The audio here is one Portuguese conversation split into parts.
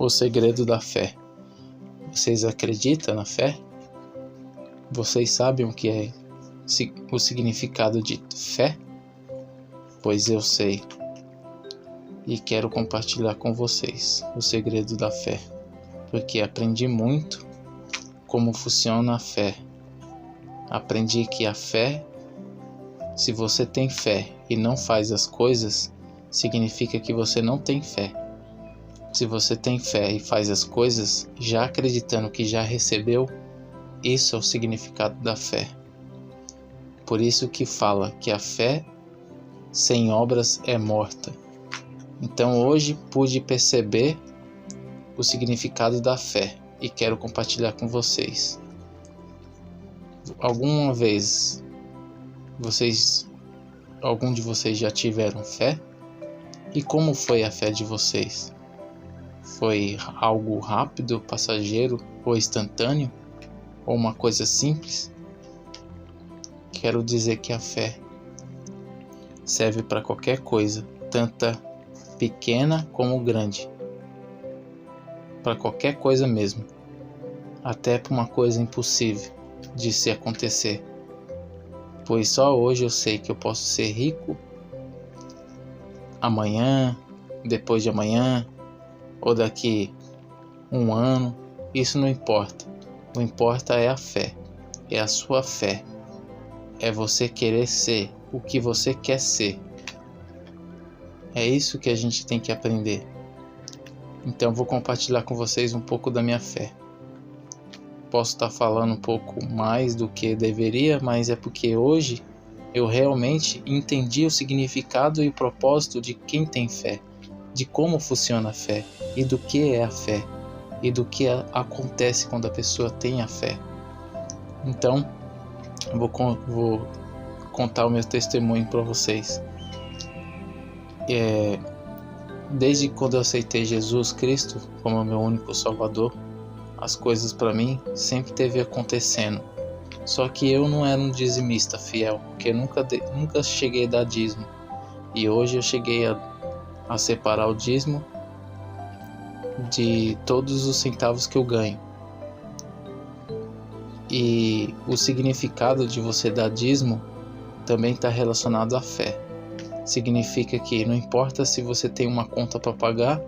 O segredo da fé. Vocês acreditam na fé? Vocês sabem o que é o significado de fé? Pois eu sei. E quero compartilhar com vocês o segredo da fé. Porque aprendi muito como funciona a fé. Aprendi que a fé, se você tem fé e não faz as coisas, significa que você não tem fé. Se você tem fé e faz as coisas, já acreditando que já recebeu, isso é o significado da fé. Por isso que fala que a fé sem obras é morta. Então hoje pude perceber o significado da fé e quero compartilhar com vocês. Alguma vez algum de vocês já tiveram fé? E como foi a fé de vocês? Foi algo rápido, passageiro ou instantâneo? Ou uma coisa simples? Quero dizer que a fé serve para qualquer coisa, tanto pequena como grande. Para qualquer coisa mesmo. Até para uma coisa impossível de se acontecer. Pois só hoje eu sei que eu posso ser rico amanhã, depois de amanhã, ou daqui um ano. Isso não importa. O que importa é a fé. É a sua fé. É você querer ser o que você quer ser. É isso que a gente tem que aprender. Então vou compartilhar com vocês um pouco da minha fé. Posso estar falando um pouco mais do que deveria, mas é porque hoje eu realmente entendi o significado e o propósito de quem tem fé, de como funciona a fé e do que é a fé e do que acontece quando a pessoa tem a fé. Então, vou contar o meu testemunho para vocês. Desde quando eu aceitei Jesus Cristo como meu único Salvador, as coisas para mim sempre teve acontecendo. Só que eu não era um dizimista fiel, porque nunca cheguei a dar dízimo. E hoje eu cheguei a separar o dízimo de todos os centavos que eu ganho. E o significado de você dar dízimo também está relacionado à fé. Significa que não importa se você tem uma conta para pagar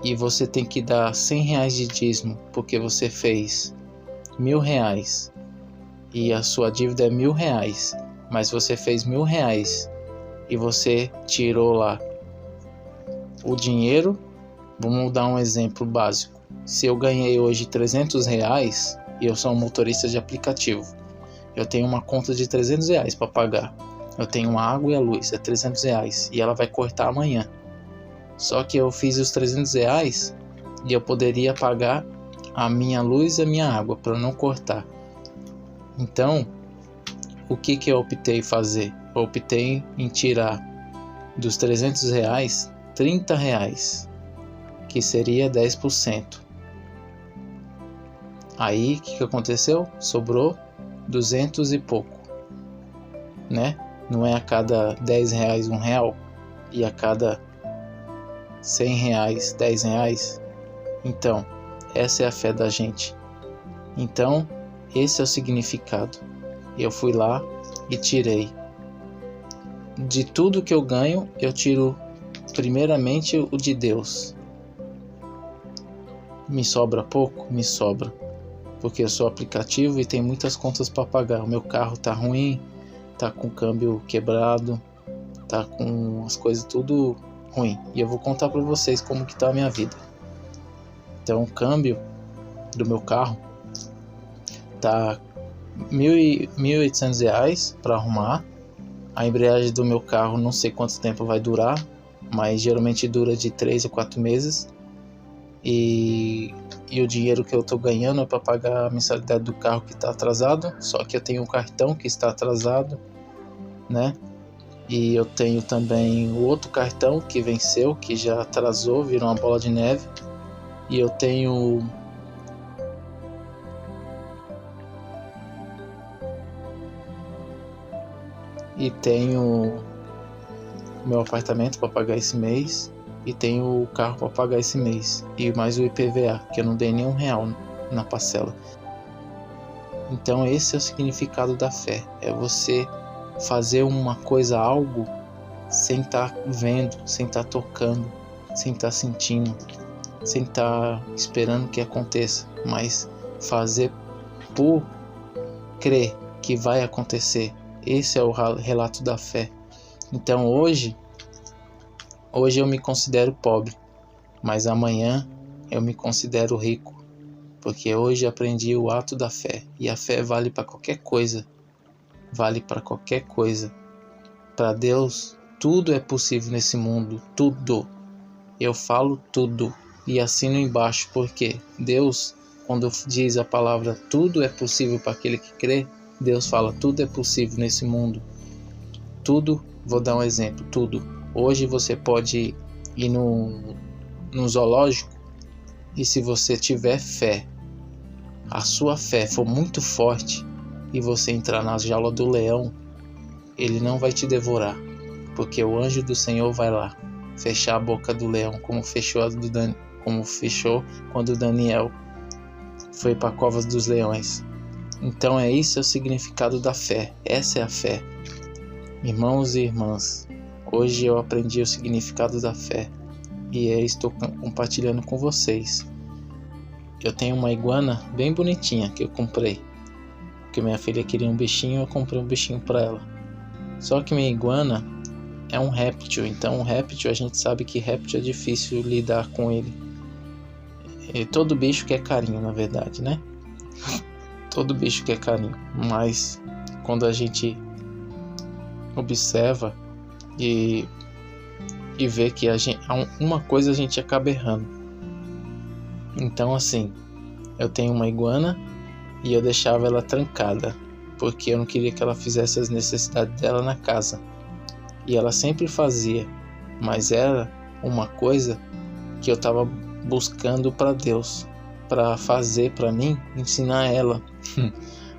e você tem que dar R$100 de dízimo porque você fez R$1.000 e a sua dívida é R$1.000, mas você fez R$1.000 e você tirou lá o dinheiro. Vamos dar um exemplo básico. Se eu ganhei hoje R$300 e eu sou um motorista de aplicativo, eu tenho uma conta de R$300 para pagar. Eu tenho a água e a luz, é R$300 e ela vai cortar amanhã. Só que eu fiz os R$300 e eu poderia pagar a minha luz e a minha água para não cortar. Então, o que eu optei fazer? Eu optei em tirar dos R$300 R$30, que seria 10%. Aí, o que aconteceu? Sobrou 200 e pouco, né? Não é a cada R$10 R$1 e a cada R$100 R$10. Então, essa é a fé da gente. Então, esse é o significado. Eu fui lá e tirei. De tudo que eu ganho, eu tiro primeiramente o de Deus. Me sobra pouco? Me sobra. Porque eu sou aplicativo e tenho muitas contas para pagar. O meu carro tá ruim, tá com o câmbio quebrado, tá com as coisas tudo ruim. E eu vou contar para vocês como que tá a minha vida. Então o câmbio do meu carro tá R$1.800 para arrumar. A embreagem do meu carro não sei quanto tempo vai durar, mas geralmente dura de 3 a 4 meses. E o dinheiro que eu estou ganhando é para pagar a mensalidade do carro que está atrasado. Só que eu tenho um cartão que está atrasado, né? E eu tenho também o outro cartão que venceu, que já atrasou, virou uma bola de neve. E eu tenho meu apartamento para pagar esse mês. e tenho o carro para pagar esse mês, e mais o IPVA, que eu não dei nem R$1 na parcela. Então esse é o significado da fé, é você fazer uma coisa, algo, sem estar vendo, sem estar tocando, sem estar sentindo, sem estar esperando que aconteça, mas fazer por crer que vai acontecer. Esse é o relato da fé. Então hoje eu me considero pobre, mas amanhã eu me considero rico, porque hoje aprendi o ato da fé, e a fé vale para qualquer coisa, vale para qualquer coisa. Para Deus tudo é possível nesse mundo, tudo. Eu falo tudo e assino embaixo, porque Deus, quando diz a palavra tudo é possível para aquele que crê, Deus fala tudo é possível nesse mundo. Tudo, vou dar um exemplo, tudo. Hoje você pode ir no zoológico, e se você tiver fé, a sua fé for muito forte, e você entrar na jaula do leão, ele não vai te devorar, porque o anjo do Senhor vai lá fechar a boca do leão, como fechou quando Daniel foi para a cova dos leões. Então isso é o significado da fé. Essa é a fé. Irmãos e irmãs, hoje eu aprendi o significado da fé, e estou compartilhando com vocês. Eu tenho uma iguana bem bonitinha que eu comprei, porque minha filha queria um bichinho, eu comprei um bichinho para ela. Só que minha iguana é um réptil, então um réptil, a gente sabe que réptil é difícil lidar com ele. E todo bicho quer carinho, na verdade, né? Todo bicho quer carinho, mas quando a gente observa e vê que uma coisa a gente acaba errando. Então assim, eu tenho uma iguana e eu deixava ela trancada, porque eu não queria que ela fizesse as necessidades dela na casa. E ela sempre fazia, mas era uma coisa que eu estava buscando para Deus, para fazer para mim, ensinar ela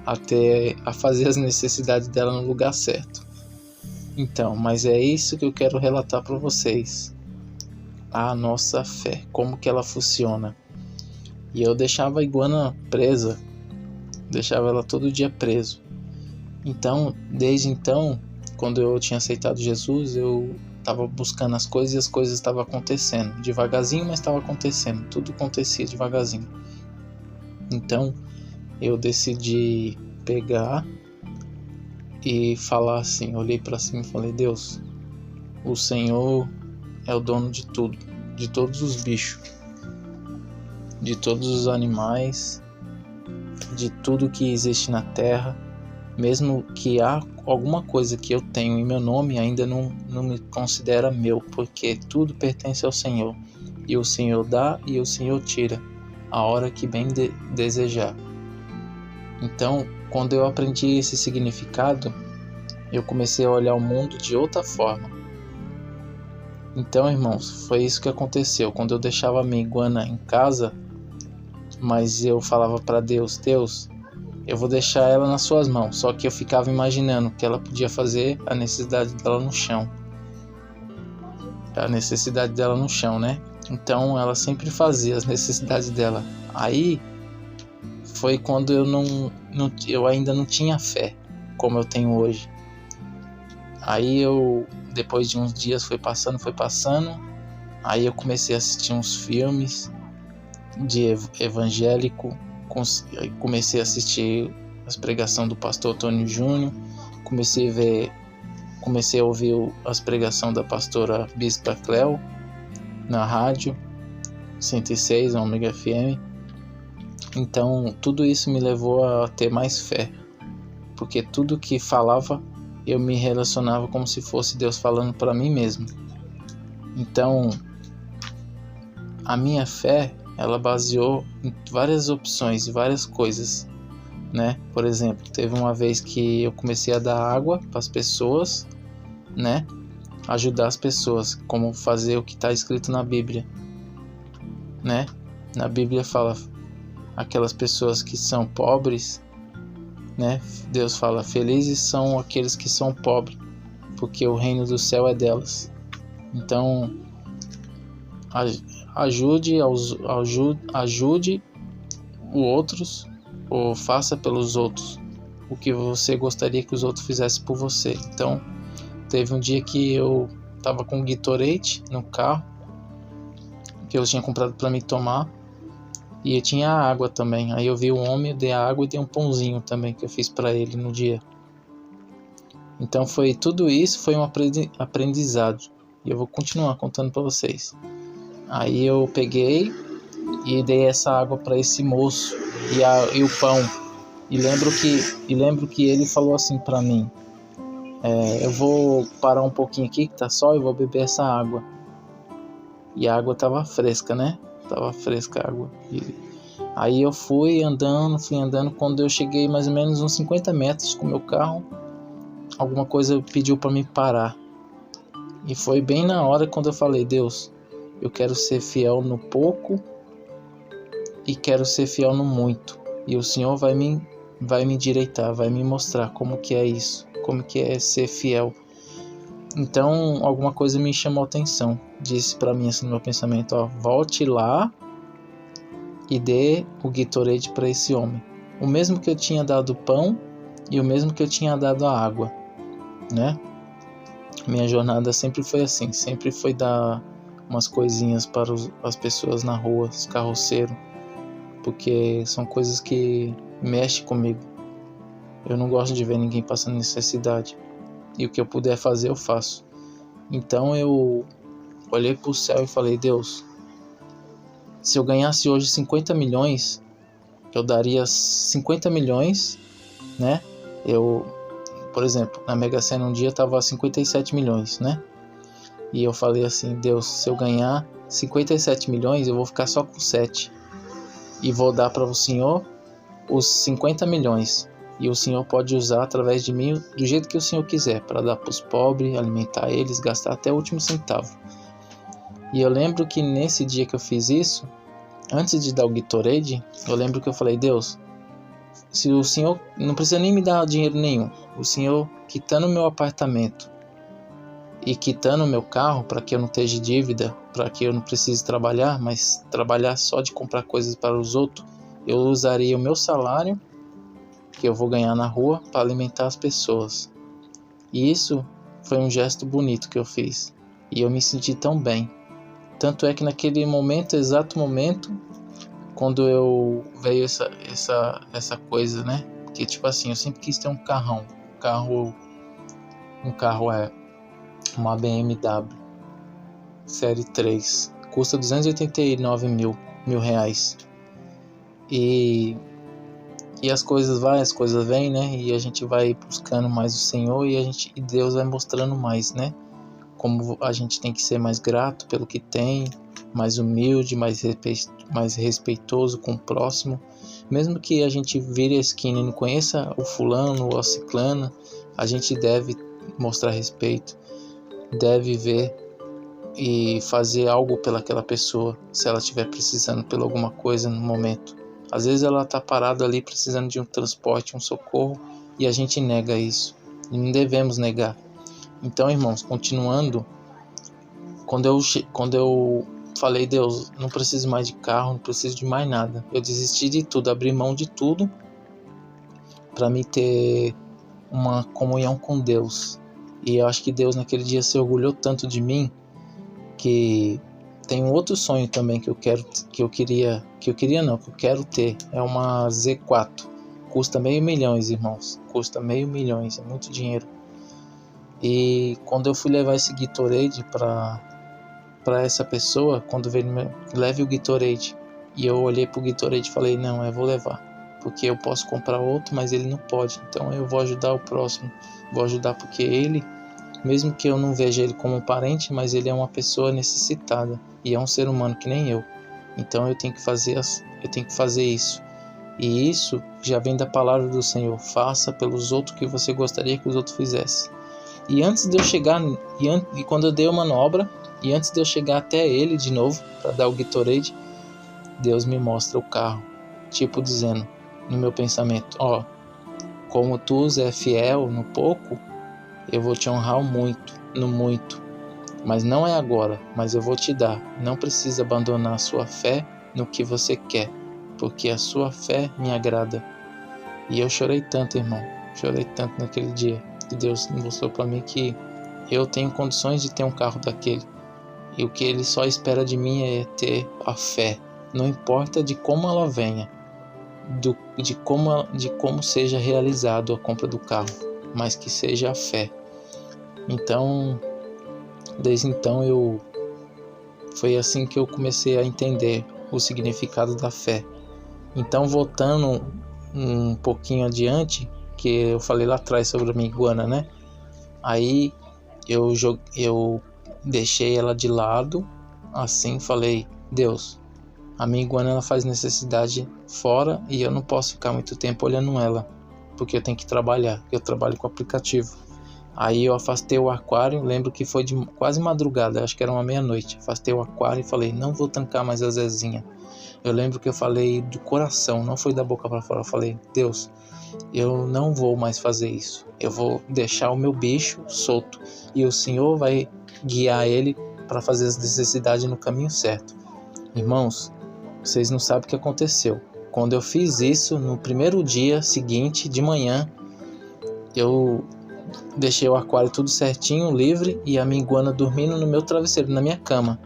até a fazer as necessidades dela no lugar certo. Então, mas é isso que eu quero relatar para vocês, a nossa fé, como que ela funciona. E eu deixava a iguana presa, deixava ela todo dia preso. Então, desde então, quando eu tinha aceitado Jesus, eu estava buscando as coisas, e as coisas estavam acontecendo devagarzinho, mas estava acontecendo, tudo acontecia devagarzinho. Então eu decidi pegar e falar assim, olhei para cima e falei: Deus, o Senhor é o dono de tudo, de todos os bichos, de todos os animais, de tudo que existe na terra. Mesmo que há alguma coisa que eu tenho em meu nome, ainda não me considera meu, porque tudo pertence ao Senhor, e o Senhor dá e o Senhor tira a hora que bem desejar. Então, quando eu aprendi esse significado, eu comecei a olhar o mundo de outra forma. Então, irmãos, foi isso que aconteceu. Quando eu deixava a minha iguana em casa, mas eu falava para Deus, eu vou deixar ela nas suas mãos. Só que eu ficava imaginando que ela podia fazer a necessidade dela no chão. A necessidade dela no chão, né? Então ela sempre fazia as necessidades dela. Aí foi quando eu ainda não tinha fé como eu tenho hoje. Aí depois de uns dias foi passando. Aí eu comecei a assistir uns filmes de evangélico. Comecei a assistir as pregações do pastor Antônio Júnior, comecei a ouvir as pregações da pastora Bispa Cleo na rádio 106, Ômega FM. Então tudo isso me levou a ter mais fé, porque tudo que falava eu me relacionava como se fosse Deus falando para mim mesmo. Então a minha fé, ela baseou em várias opções e várias coisas, né? Por exemplo, teve uma vez que eu comecei a dar água para as pessoas, né? Ajudar as pessoas, como fazer o que está escrito na Bíblia, né? Na Bíblia fala aquelas pessoas que são pobres, né? Deus fala: felizes são aqueles que são pobres, porque o reino do céu é delas. Então Ajude os outros, ou faça pelos outros o que você gostaria que os outros fizessem por você. Então, teve um dia que eu tava com Gatorade no carro, que eu tinha comprado para me tomar, e eu tinha água também. Aí eu vi um homem, eu dei a água e dei um pãozinho também que eu fiz para ele no dia. Então tudo isso foi um aprendizado, e eu vou continuar contando para vocês. Aí eu peguei e dei essa água para esse moço e o pão. E lembro que ele falou assim para mim: eu vou parar um pouquinho aqui que tá sol e vou beber essa água. E a água tava fresca, né? Tava fresca a água. Aí eu fui andando. Quando eu cheguei mais ou menos uns 50 metros com o meu carro, alguma coisa pediu para me parar. E foi bem na hora quando eu falei: Deus, eu quero ser fiel no pouco e quero ser fiel no muito. E o Senhor vai me endireitar, vai me mostrar como que é isso, como que é ser fiel. Então alguma coisa me chamou a atenção. Disse para mim assim no meu pensamento: volte lá e dê o Gatorade para esse homem. O mesmo que eu tinha dado o pão e o mesmo que eu tinha dado a água, né? Minha jornada sempre foi assim, sempre foi dar umas coisinhas para as pessoas na rua, os carroceiros, porque são coisas que mexem comigo. Eu não gosto de ver ninguém passando necessidade, e o que eu puder fazer eu faço. Então eu olhei para o céu e falei: Deus, se eu ganhasse hoje 50 milhões, eu daria 50 milhões, né? Por exemplo, na Mega Sena um dia estava 57 milhões, né? E eu falei assim: Deus, se eu ganhar 57 milhões, eu vou ficar só com 7. E vou dar para o Senhor os 50 milhões. E o Senhor pode usar através de mim do jeito que o Senhor quiser, para dar para os pobres, alimentar eles, gastar até o último centavo. E eu lembro que nesse dia que eu fiz isso, antes de dar o Gatorade, eu lembro que eu falei: Deus, se o Senhor não precisa nem me dar dinheiro nenhum, o Senhor quitando meu apartamento e quitando meu carro para que eu não esteja dívida, para que eu não precise trabalhar, mas trabalhar só de comprar coisas para os outros, eu usaria o meu salário que eu vou ganhar na rua para alimentar as pessoas. E isso foi um gesto bonito que eu fiz, e eu me senti tão bem. Tanto é que naquele momento, exato momento, quando eu veio essa coisa, né? Que tipo assim, eu sempre quis ter um carrão. Um carro é uma BMW Série 3. Custa 289 mil reais. E as coisas vêm, né? E a gente vai buscando mais o Senhor e Deus vai mostrando mais, né? Como a gente tem que ser mais grato pelo que tem, mais humilde, mais respeitoso com o próximo. Mesmo que a gente vire a esquina e não conheça o fulano ou a ciclana, a gente deve mostrar respeito, deve ver e fazer algo pelaquela pessoa, se ela estiver precisando por alguma coisa no momento. Às vezes ela está parada ali precisando de um transporte, um socorro, e a gente nega isso. E não devemos negar. Então, irmãos, continuando, quando eu falei: Deus, não preciso mais de carro, não preciso de mais nada. Eu desisti de tudo, abri mão de tudo para me ter uma comunhão com Deus. E eu acho que Deus naquele dia se orgulhou tanto de mim, que tem um outro sonho também que eu quero ter. É uma Z4. Custa $500 mil, irmãos. Custa $500 mil, é muito dinheiro. E quando eu fui levar esse Gatorade para essa pessoa, quando veio, leve o Gatorade. E eu olhei pro Gatorade e falei: não, eu vou levar. Porque eu posso comprar outro, mas ele não pode. Então eu vou ajudar o próximo. Vou ajudar porque ele, mesmo que eu não veja ele como um parente, mas ele é uma pessoa necessitada e é um ser humano que nem eu. Então eu tenho que fazer isso. E isso já vem da palavra do Senhor: faça pelos outros o que você gostaria que os outros fizessem. E antes de eu chegar, e quando eu dei a manobra, e antes de eu chegar até ele de novo para dar o Gatorade, Deus me mostra o carro, tipo dizendo no meu pensamento: como tu é fiel no pouco, eu vou te honrar muito, no muito. mas não é agora, mas eu vou te dar. Não precisa abandonar a sua fé no que você quer, porque a sua fé me agrada. E eu chorei tanto, irmão, chorei tanto naquele dia, que Deus mostrou para mim que eu tenho condições de ter um carro daquele, e o que Ele só espera de mim é ter a fé, não importa de como ela venha, de como seja realizado a compra do carro, mas que seja a fé. Então, desde então foi assim que eu comecei a entender o significado da fé. Então, voltando um pouquinho adiante, que eu falei lá atrás sobre a minha iguana, né? Aí eu deixei ela de lado, assim, falei: Deus, a minha iguana ela faz necessidade fora e eu não posso ficar muito tempo olhando ela, porque eu tenho que trabalhar, eu trabalho com aplicativo. Aí eu afastei o aquário, lembro que foi de quase madrugada, acho que era 1h30. Afastei o aquário e falei: não vou trancar mais a Zezinha. Eu lembro que eu falei do coração, não foi da boca para fora. Eu falei: Deus, eu não vou mais fazer isso. Eu vou deixar o meu bicho solto e o Senhor vai guiar ele para fazer as necessidades no caminho certo. Irmãos, vocês não sabem o que aconteceu. Quando eu fiz isso, no primeiro dia seguinte, de manhã, eu deixei o aquário tudo certinho, livre, e a minha iguana dormindo no meu travesseiro, na minha cama.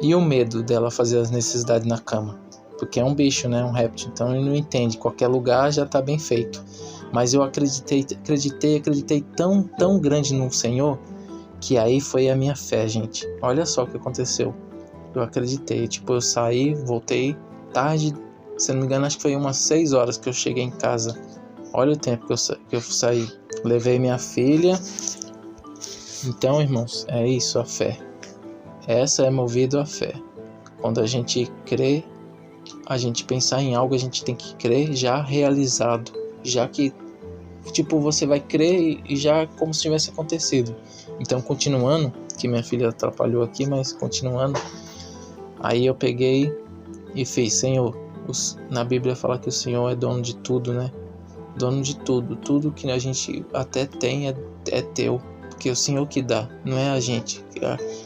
E o medo dela fazer as necessidades na cama, porque é um bicho, né? Um réptil, então ele não entende, qualquer lugar já está bem feito. Mas eu acreditei tão grande no Senhor, que aí foi a minha fé, gente. Olha só o que aconteceu. Eu acreditei, eu saí, voltei tarde, se não me engano, acho que foi umas 6 horas que eu cheguei em casa. Olha o tempo que eu saí. Levei minha filha. Então, irmãos, é isso a fé. Essa é movido à fé. Quando a gente crê, a gente pensar em algo, a gente tem que crer já realizado. Já que, você vai crer e já como se tivesse acontecido. Então, continuando, que minha filha atrapalhou aqui, mas continuando. Aí eu peguei e fiz: Senhor, na Bíblia fala que o Senhor é dono de tudo, né? Dono de tudo. Tudo que a gente até tem é teu. Porque é o Senhor que dá, não é a gente.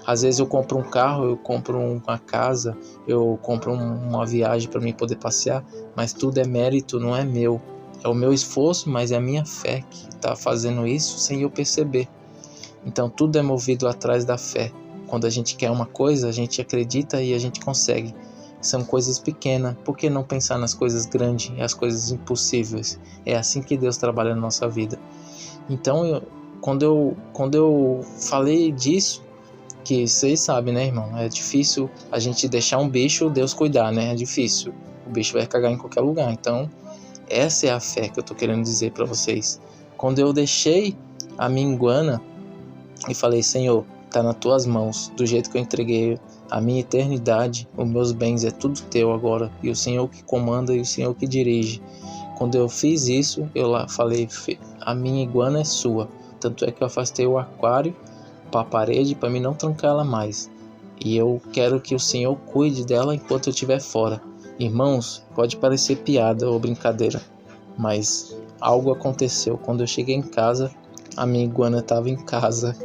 Às vezes eu compro um carro, eu compro uma casa, eu compro uma viagem para mim poder passear, mas tudo é mérito, não é meu. É o meu esforço, mas é a minha fé que está fazendo isso sem eu perceber. Então tudo é movido atrás da fé. Quando a gente quer uma coisa, a gente acredita e a gente consegue. São coisas pequenas, por que não pensar nas coisas grandes e as coisas impossíveis? É assim que Deus trabalha na nossa vida. Então, quando eu falei disso, que vocês sabem, né, irmão? É difícil a gente deixar um bicho, Deus cuidar, né? É difícil. O bicho vai cagar em qualquer lugar. Então, essa é a fé que eu tô querendo dizer para vocês. Quando eu deixei a minha iguana e falei: Senhor, tá nas tuas mãos, do jeito que eu entreguei a minha eternidade, os meus bens, é tudo teu agora, e o Senhor que comanda e o Senhor que dirige. Quando eu fiz isso, eu lá falei: a minha iguana é sua. Tanto é que eu afastei o aquário para a parede para mim não trancar ela mais. E eu quero que o Senhor cuide dela enquanto eu estiver fora. Irmãos, pode parecer piada ou brincadeira, mas algo aconteceu. Quando eu cheguei em casa, a minha iguana estava em casa,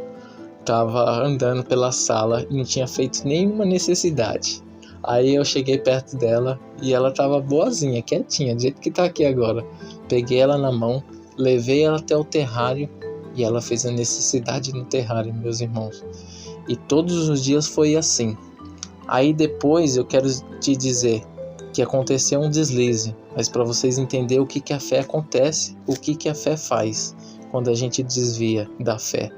estava andando pela sala e não tinha feito nenhuma necessidade. Aí eu cheguei perto dela e ela estava boazinha, quietinha, do jeito que está aqui agora. Peguei ela na mão, levei ela até o terrário e ela fez a necessidade no terrário, meus irmãos. E todos os dias foi assim. Aí depois eu quero te dizer que aconteceu um deslize, mas para vocês entenderem o que a fé acontece, o que a fé faz quando a gente desvia da fé.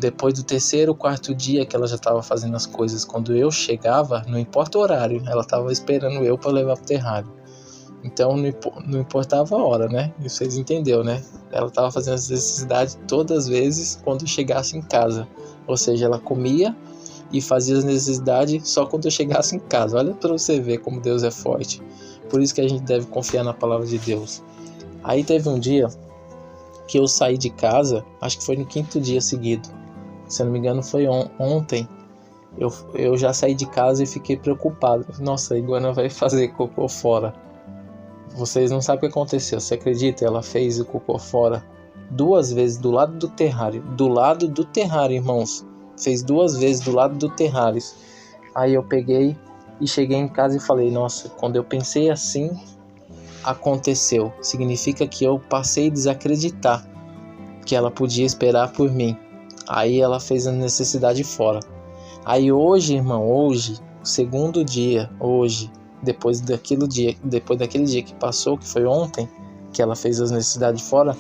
Depois do 3º, 4º dia que ela já estava fazendo as coisas, quando eu chegava, não importa o horário, ela estava esperando eu para levar para o terrário. Então não importava a hora, né? E vocês entenderam, né? Ela estava fazendo as necessidades todas as vezes quando eu chegasse em casa. Ou seja, ela comia e fazia as necessidades só quando eu chegasse em casa. Olha para você ver como Deus é forte. Por isso que a gente deve confiar na palavra de Deus. Aí teve um dia que eu saí de casa, acho que foi no 5º dia seguido. Se eu não me engano foi ontem. Eu já saí de casa e fiquei preocupado. Nossa, a iguana vai fazer cocô fora. Vocês não sabem o que aconteceu. Você acredita? Ela fez o cocô fora. 2 vezes do lado do terrário. Do lado do terrário, irmãos. Fez 2 vezes do lado do terrário. Aí eu peguei e cheguei em casa e falei, nossa, quando eu pensei assim, aconteceu. Significa que eu passei a desacreditar que ela podia esperar por mim. Aí ela fez a necessidade fora. Aí hoje, irmão, hoje, segundo dia, hoje, depois daquele dia que passou, que foi ontem, que ela fez as necessidades fora,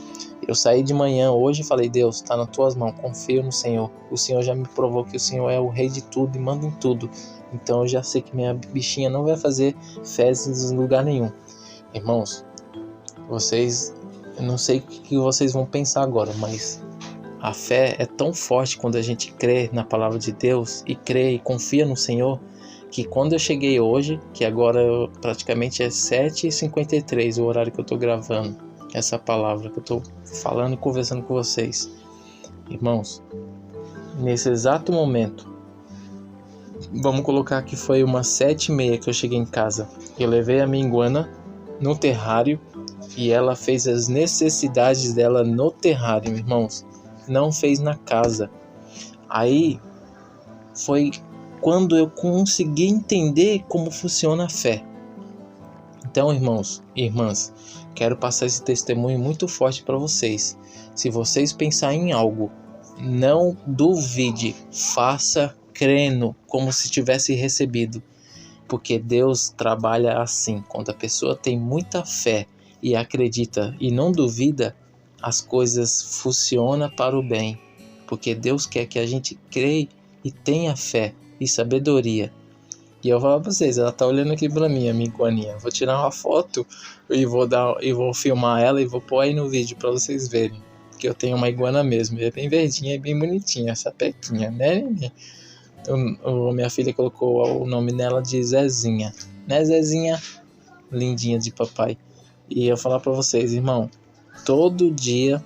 eu saí de manhã hoje e falei, Deus, está nas tuas mãos, confio no Senhor. O Senhor já me provou que o Senhor é o rei de tudo e manda em tudo. Então eu já sei que minha bichinha não vai fazer fezes em lugar nenhum. Irmãos, eu não sei o que vocês vão pensar agora, mas a fé é tão forte quando a gente crê na palavra de Deus e crê e confia no Senhor, que quando eu cheguei hoje, que agora praticamente é 7h53 o horário que eu estou gravando essa palavra, que eu estou falando e conversando com vocês. Irmãos, nesse exato momento, vamos colocar que foi umas 7h30 que eu cheguei em casa. Eu levei a minha iguana no terrário e ela fez as necessidades dela no terrário, irmãos. Não fez na casa. Aí foi quando eu consegui entender como funciona a fé. Então, irmãos e irmãs, quero passar esse testemunho muito forte para vocês. Se vocês pensarem em algo, não duvide, faça crendo como se tivesse recebido. Porque Deus trabalha assim. Quando a pessoa tem muita fé e acredita e não duvida, as coisas funcionam para o bem. Porque Deus quer que a gente creia e tenha fé e sabedoria. E eu vou falar pra vocês, ela tá olhando aqui pra mim, a minha iguaninha. Vou tirar uma foto e vou filmar ela e vou pôr aí no vídeo pra vocês verem. Que eu tenho uma iguana mesmo, é bem verdinha e bem bonitinha, essa pequinha, né, neném? Minha filha colocou o nome nela de Zezinha, né, Zezinha? Lindinha de papai. E eu falar pra vocês, irmão, todo dia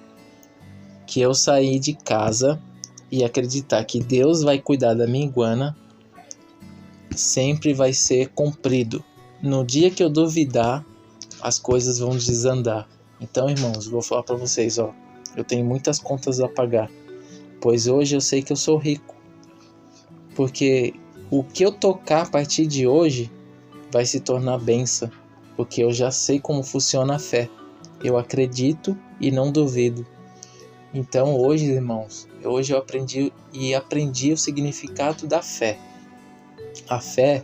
que eu sair de casa e acreditar que Deus vai cuidar da minha iguana, sempre vai ser cumprido. No dia que eu duvidar, as coisas vão desandar. Então, irmãos, vou falar para vocês, ó, eu tenho muitas contas a pagar, pois hoje eu sei que eu sou rico, porque o que eu tocar a partir de hoje vai se tornar bênção, porque eu já sei como funciona a fé. Eu acredito e não duvido. Então hoje, irmãos, hoje eu aprendi o significado da fé. A fé,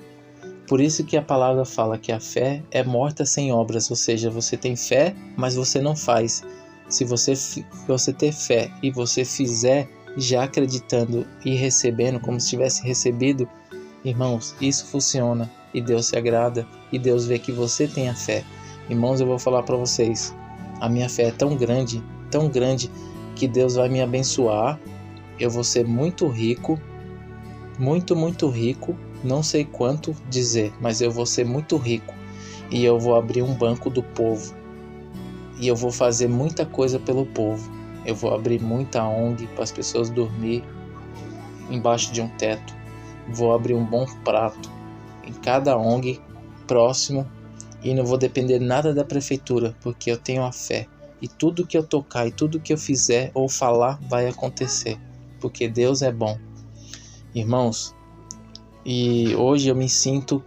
por isso que a palavra fala que a fé é morta sem obras, ou seja, você tem fé, mas você não faz. Se você ter fé e você fizer já acreditando e recebendo como se tivesse recebido, irmãos, isso funciona e Deus se agrada e Deus vê que você tem a fé. Irmãos, eu vou falar para vocês, a minha fé é tão grande, que Deus vai me abençoar. Eu vou ser muito rico, muito rico. Não sei quanto dizer, mas eu vou ser muito rico. E eu vou abrir um banco do povo. E eu vou fazer muita coisa pelo povo. Eu vou abrir muita ONG para as pessoas dormir embaixo de um teto. Vou abrir um bom prato em cada ONG próximo. E não vou depender nada da prefeitura, porque eu tenho a fé. E tudo que eu tocar e tudo que eu fizer ou falar vai acontecer. Porque Deus é bom. Irmãos, e hoje eu me sinto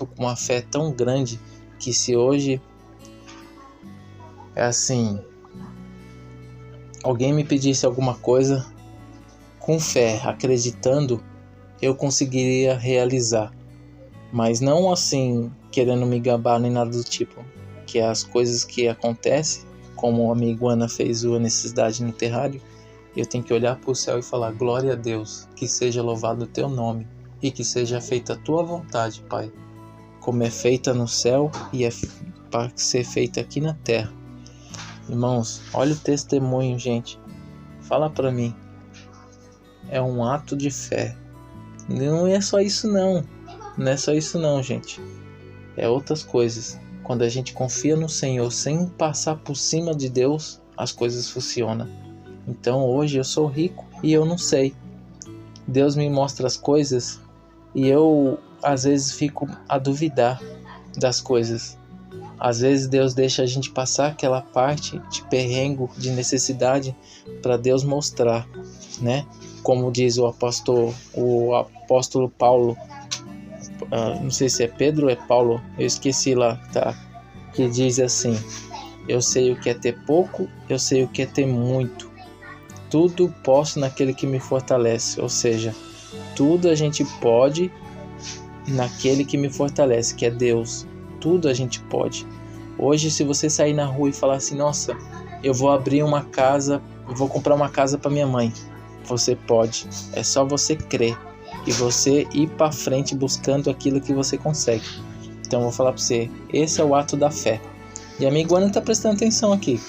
com uma fé tão grande que se hoje é assim, alguém me pedisse alguma coisa com fé, acreditando, eu conseguiria realizar. Mas não assim, querendo me gabar nem nada do tipo. Que as coisas que acontecem, como a minha iguana fez a necessidade no terrário, eu tenho que olhar para o céu e falar, glória a Deus, que seja louvado o teu nome e que seja feita a tua vontade, Pai, como é feita no céu e é para ser feita aqui na terra. Irmãos, olha o testemunho, gente. Fala para mim. É um ato de fé. Não é só isso não. Não é só isso não, gente. É outras coisas. Quando a gente confia no Senhor sem passar por cima de Deus, as coisas funcionam. Então hoje eu sou rico e eu não sei. Deus me mostra as coisas e eu às vezes fico a duvidar das coisas. Às vezes Deus deixa a gente passar aquela parte de perrengue, de necessidade, para Deus mostrar, né? Como diz o apóstolo Paulo, não sei se é Pedro ou é Paulo, eu esqueci lá, tá? Que diz assim: eu sei o que é ter pouco, eu sei o que é ter muito. Tudo posso naquele que me fortalece. Ou seja, tudo a gente pode naquele que me fortalece, que é Deus. Tudo a gente pode. Hoje, se você sair na rua e falar assim: nossa, eu vou abrir uma casa, eu vou comprar uma casa para minha mãe. Você pode. É só você crer e você ir para frente buscando aquilo que você consegue. Então eu vou falar para você, esse é o ato da fé. E a minha iguana está prestando atenção aqui.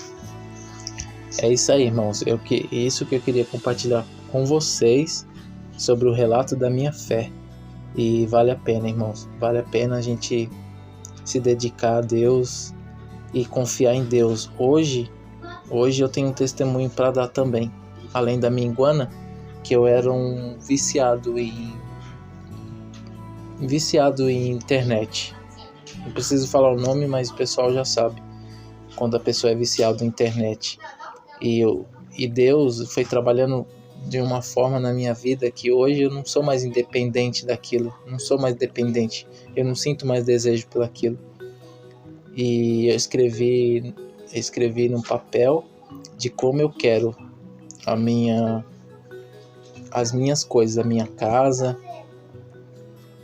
É isso aí, irmãos. Isso que eu queria compartilhar com vocês sobre o relato da minha fé. E vale a pena, irmãos. Vale a pena a gente se dedicar a Deus e confiar em Deus. Hoje eu tenho um testemunho para dar também. Além da minha iguana, que eu era um viciado em internet. Não preciso falar o nome, mas o pessoal já sabe quando a pessoa é viciada em internet. E Deus foi trabalhando de uma forma na minha vida que hoje eu não sou mais independente daquilo, não sou mais dependente, eu não sinto mais desejo por aquilo. E eu escrevi num papel de como eu quero as minhas coisas, a minha casa,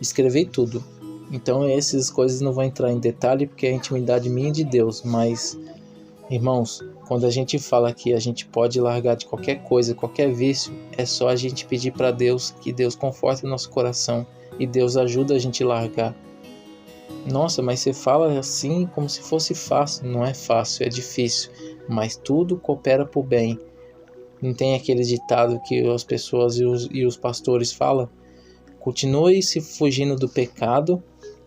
escrevi tudo. Então essas coisas não vou entrar em detalhe porque é a intimidade minha e de Deus, mas irmãos, quando a gente fala que a gente pode largar de qualquer coisa, qualquer vício, é só a gente pedir para Deus, que Deus conforte o nosso coração e Deus ajuda a gente a largar. Nossa, mas você fala assim como se fosse fácil. Não é fácil, é difícil, mas tudo coopera para o bem. Não tem aquele ditado que as pessoas e os pastores falam? Continue se fugindo do pecado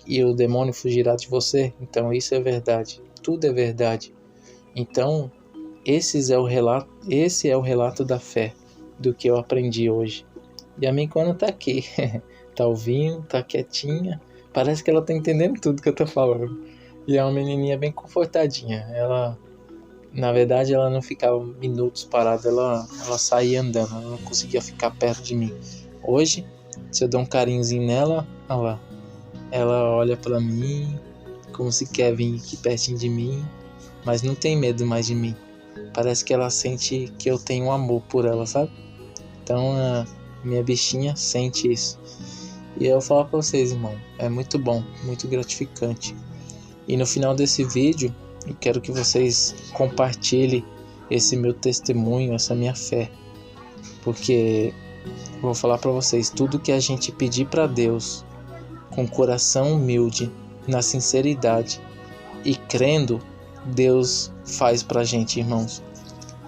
e o demônio fugirá de você. Então isso é verdade, tudo é verdade. Então esse é o relato da fé, do que eu aprendi hoje. E a minha iguana tá aqui, tá ouvindo, tá quietinha, parece que ela tá entendendo tudo que eu tô falando. E é uma menininha bem confortadinha. Ela, na verdade, ela não ficava minutos parada, ela saía andando, ela não conseguia ficar perto de mim. Hoje, se eu der um carinhozinho nela, olha lá, ela olha pra mim como se quer vir aqui pertinho de mim, mas não tem medo mais de mim. Parece que ela sente que eu tenho um amor por ela, sabe? Então a minha bichinha sente isso. E eu vou falar pra vocês, irmão, é muito bom, muito gratificante. E no final desse vídeo, eu quero que vocês compartilhem esse meu testemunho, essa minha fé. Porque eu vou falar pra vocês, tudo que a gente pedir pra Deus, com coração humilde, na sinceridade e crendo, Deus faz pra gente, irmãos.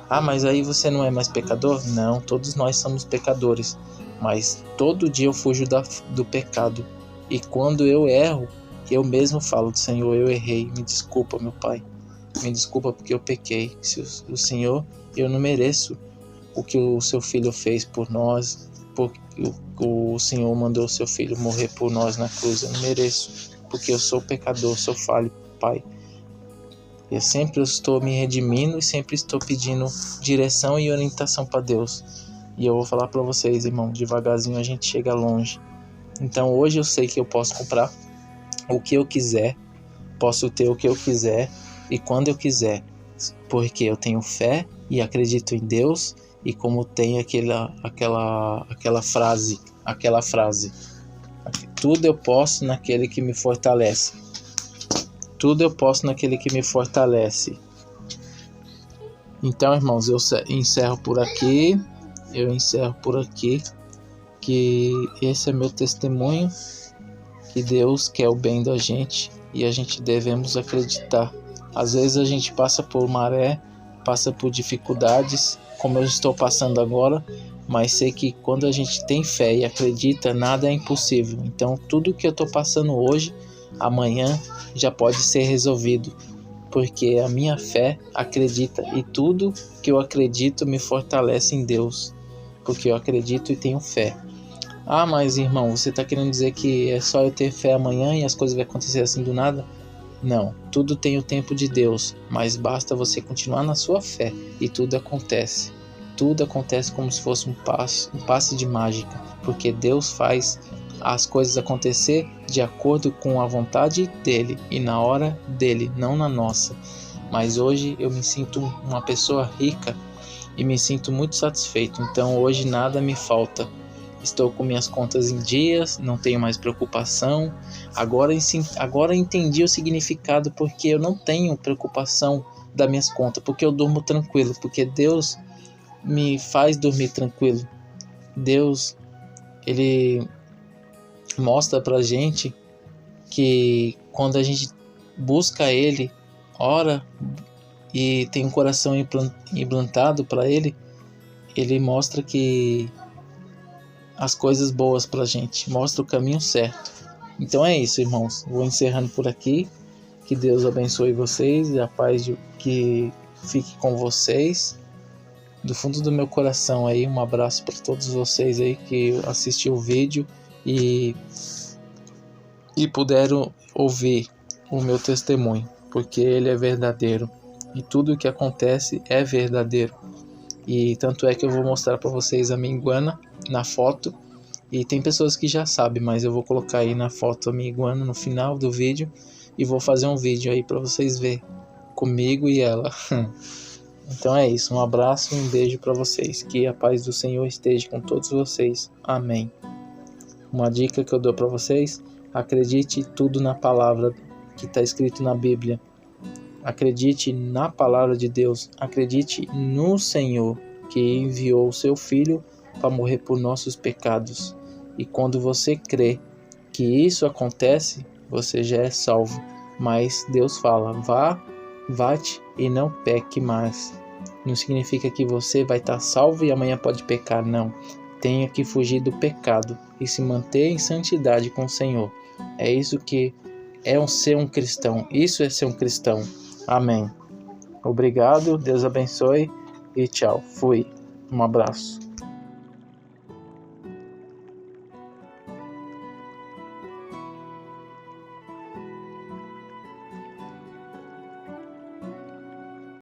Ah, mas aí você não é mais pecador? Não, todos nós somos pecadores. Mas todo dia eu fujo do pecado. E quando eu erro, eu mesmo falo: Senhor, eu errei, me desculpa, meu Pai. Me desculpa porque eu pequei. O Senhor, eu não mereço o que o seu Filho fez por nós. Porque o Senhor mandou o seu Filho morrer por nós na cruz. Eu não mereço, porque eu sou pecador, sou falho, Pai. Eu sempre estou me redimindo e sempre estou pedindo direção e orientação para Deus. E eu vou falar para vocês, irmão, devagarzinho a gente chega longe. Então hoje eu sei que eu posso comprar o que eu quiser, posso ter o que eu quiser e quando eu quiser, porque eu tenho fé e acredito em Deus. E como tem aquela frase, tudo eu posso naquele que me fortalece. Tudo eu posso naquele que me fortalece. Então, irmãos, eu encerro por aqui. Que esse é meu testemunho. Que Deus quer o bem da gente e a gente devemos acreditar. Às vezes a gente passa por maré, passa por dificuldades, como eu estou passando agora, mas sei que quando a gente tem fé e acredita, nada é impossível. Então, tudo que eu estou passando hoje, amanhã já pode ser resolvido, porque a minha fé acredita e tudo que eu acredito me fortalece em Deus, porque eu acredito e tenho fé. Ah, mas irmão, você está querendo dizer que é só eu ter fé amanhã e as coisas vão acontecer assim do nada? Não, tudo tem o tempo de Deus, mas basta você continuar na sua fé e tudo acontece. Tudo acontece como se fosse um passe de mágica, porque Deus faz as coisas acontecer de acordo com a vontade dele e na hora dele, não na nossa. Mas hoje eu me sinto uma pessoa rica e me sinto muito satisfeito, então hoje nada me falta. Estou com minhas contas em dias, não tenho mais preocupação. Agora entendi o significado, porque eu não tenho preocupação das minhas contas, porque eu durmo tranquilo, porque Deus me faz dormir tranquilo. Deus, Ele mostra pra gente que quando a gente busca Ele, ora e tem um coração implantado para Ele, Ele mostra que as coisas boas pra gente, mostra o caminho certo. Então é isso, irmãos, vou encerrando por aqui. Que Deus abençoe vocês e a paz que fique com vocês. Do fundo do meu coração aí, um abraço para todos vocês aí que assistiram o vídeo e puderam ouvir o meu testemunho, porque ele é verdadeiro e tudo o que acontece é verdadeiro. E tanto é que eu vou mostrar para vocês a minha iguana na foto, e tem pessoas que já sabem, mas eu vou colocar aí na foto a minha iguana no final do vídeo e vou fazer um vídeo aí para vocês verem comigo e ela. Então é isso, um abraço e um beijo para vocês, que a paz do Senhor esteja com todos vocês, amém. Uma dica que eu dou para vocês: acredite tudo na palavra que está escrito na Bíblia. Acredite na palavra de Deus, acredite no Senhor que enviou o seu Filho para morrer por nossos pecados. E quando você crê que isso acontece, você já é salvo. Mas Deus fala: vá-te e não peque mais. Não significa que você vai estar salvo e amanhã pode pecar, não. Tenha que fugir do pecado e se manter em santidade com o Senhor. É isso que é ser um cristão. Isso é ser um cristão. Amém. Obrigado, Deus abençoe e tchau. Fui. Um abraço.